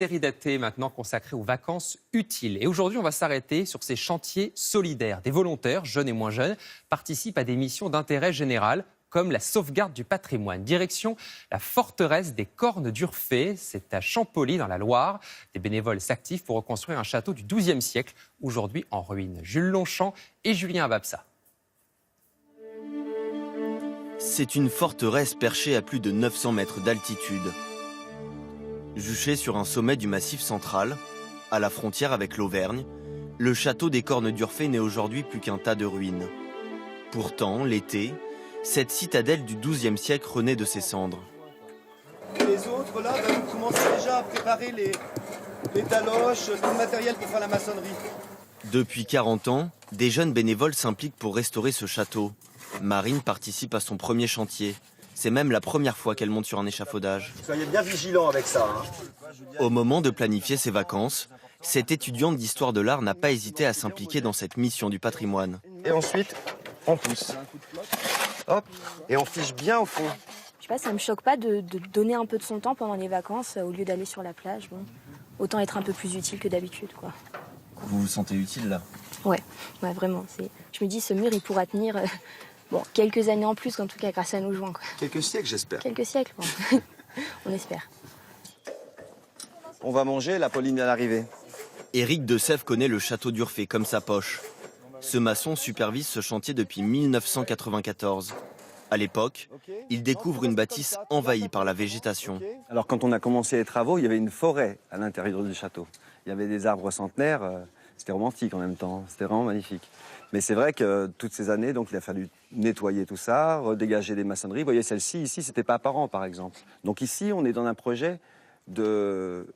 Série daté maintenant consacrée aux vacances utiles. Et aujourd'hui, on va s'arrêter sur ces chantiers solidaires. Des volontaires, jeunes et moins jeunes, participent à des missions d'intérêt général, comme la sauvegarde du patrimoine. Direction la forteresse des Cornes d'Urfé, c'est à Champolly, dans la Loire. Des bénévoles s'activent pour reconstruire un château du XIIe siècle, aujourd'hui en ruine. Jules Longchamp et Julien Ababsa. C'est une forteresse perchée à plus de 900 mètres d'altitude. Juché sur un sommet du Massif central, à la frontière avec l'Auvergne, le château des Cornes d'Urfé n'est aujourd'hui plus qu'un tas de ruines. Pourtant, l'été, cette citadelle du XIIe siècle renaît de ses cendres. Les autres, là, vous commencez déjà à préparer les taloches, tout le matériel pour faire la maçonnerie. Depuis 40 ans, des jeunes bénévoles s'impliquent pour restaurer ce château. Marine participe à son premier chantier. C'est même la première fois qu'elle monte sur un échafaudage. Soyez bien vigilants avec ça. Au moment de planifier ses vacances, cette étudiante d'histoire de l'art n'a pas hésité à s'impliquer dans cette mission du patrimoine. Et ensuite, on pousse. Hop, et on fiche bien au fond. Je sais pas, ça me choque pas de donner un peu de son temps pendant les vacances au lieu d'aller sur la plage. Bon, autant être un peu plus utile que d'habitude, quoi. Vous vous sentez utile là? Ouais, vraiment. Je me dis, ce mur, il pourra tenir quelques années en plus, en tout cas grâce à nos joints, quoi. Quelques siècles, j'espère. Quelques siècles, bon. On espère. On va manger, la Pauline vient d'arriver. Éric de Sèvres connaît le château d'Urfé comme sa poche. Ce maçon supervise ce chantier depuis 1994. À l'époque, il découvre une bâtisse envahie par la végétation. Alors quand on a commencé les travaux, il y avait une forêt à l'intérieur du château. Il y avait des arbres centenaires, c'était romantique en même temps, c'était vraiment magnifique. Mais c'est vrai que toutes ces années, donc il a fallu nettoyer tout ça, redégager des maçonneries. Vous voyez, celle-ci, ici, c'était pas apparent, par exemple. Donc ici, on est dans un projet de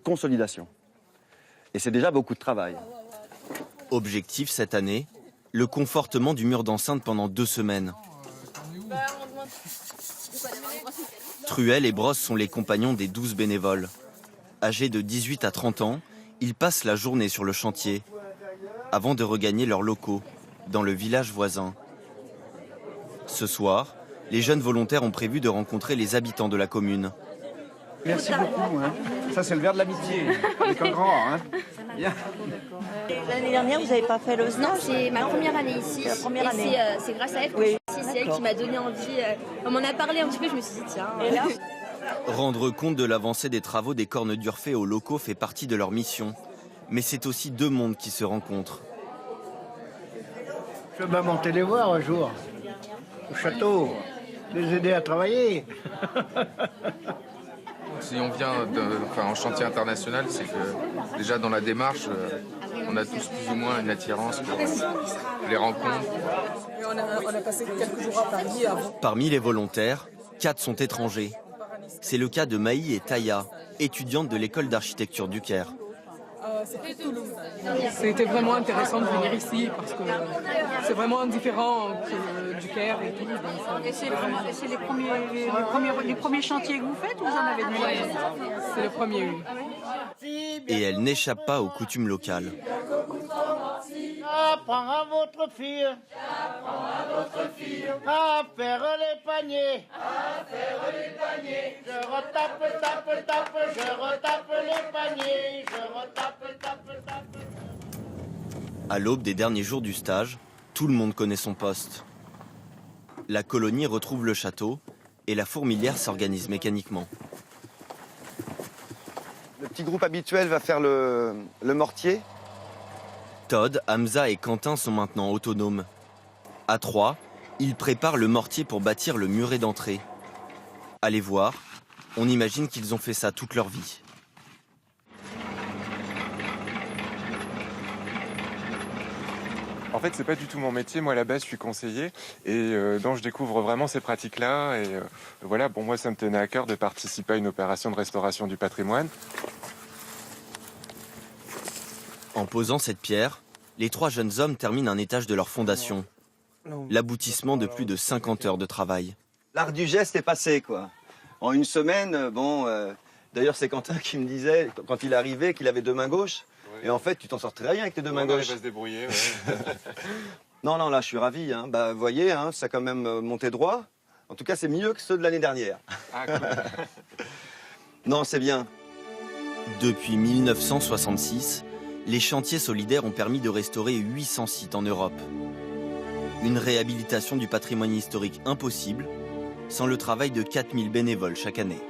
consolidation. Et c'est déjà beaucoup de travail. Objectif cette année, le confortement du mur d'enceinte pendant 2 semaines. Truelle et Brosse sont les compagnons des 12 bénévoles. Âgés de 18 à 30 ans, ils passent la journée sur le chantier, avant de regagner leurs locaux, dans le village voisin. Ce soir, les jeunes volontaires ont prévu de rencontrer les habitants de la commune. Merci beaucoup. Ça, c'est le verre de l'amitié, avec un grand. Bien. L'année dernière, vous n'avez pas fait le Non, c'est ma première année ici. La première année. C'est grâce à elle que Oui. je suis ici. C'est elle qui m'a donné envie. On m'en a parlé un petit peu, je me suis dit, tiens. Et là, Rendre compte de l'avancée des travaux des Cornes d'Urfé aux locaux fait partie de leur mission. Mais c'est aussi 2 mondes qui se rencontrent. Je vais monter les voir un jour, au château, les aider à travailler. Si on vient en chantier international, c'est que déjà dans la démarche, on a tous plus ou moins une attirance pour les rencontres. On a passé quelques jours à Paris avant. Parmi les volontaires, 4 sont étrangers. C'est le cas de Maï et Taya, étudiantes de l'école d'architecture du Caire. C'était Toulouse. C'était vraiment intéressant de venir ici parce que c'est vraiment différent du Caire et Toulouse. et c'est les premiers chantiers que vous faites ou vous en avez d'autres? C'est le premier, oui. Et elles n'échappent pas aux coutumes locales. Apprends à votre fille à faire les paniers. Je retape, tape, je retape les paniers. Je retape, tape. À l'aube des derniers jours du stage, tout le monde connaît son poste. La colonie retrouve le château et la fourmilière s'organise mécaniquement. Le petit groupe habituel va faire le mortier. Todd, Hamza et Quentin sont maintenant autonomes. À 3, ils préparent le mortier pour bâtir le muret d'entrée. Allez voir, on imagine qu'ils ont fait ça toute leur vie. En fait, c'est pas du tout mon métier. Moi, à la base, je suis conseiller et donc je découvre vraiment ces pratiques-là. Et voilà, pour moi, ça me tenait à cœur de participer à une opération de restauration du patrimoine. En posant cette pierre, les 3 jeunes hommes terminent un étage de leur fondation. L'aboutissement de plus de 50 heures de travail. L'art du geste est passé, quoi. En une semaine, d'ailleurs, c'est Quentin qui me disait, quand il est arrivé, qu'il avait 2 mains gauches. Et en fait, tu t'en sors très bien avec tes 2 mains gauches. On va se débrouiller, ouais. Non, là, je suis ravi. Vous voyez, ça a quand même monté droit. En tout cas, c'est mieux que ceux de l'année dernière. Ah, cool. Non, c'est bien. Depuis 1966, les chantiers solidaires ont permis de restaurer 800 sites en Europe. Une réhabilitation du patrimoine historique impossible sans le travail de 4000 bénévoles chaque année.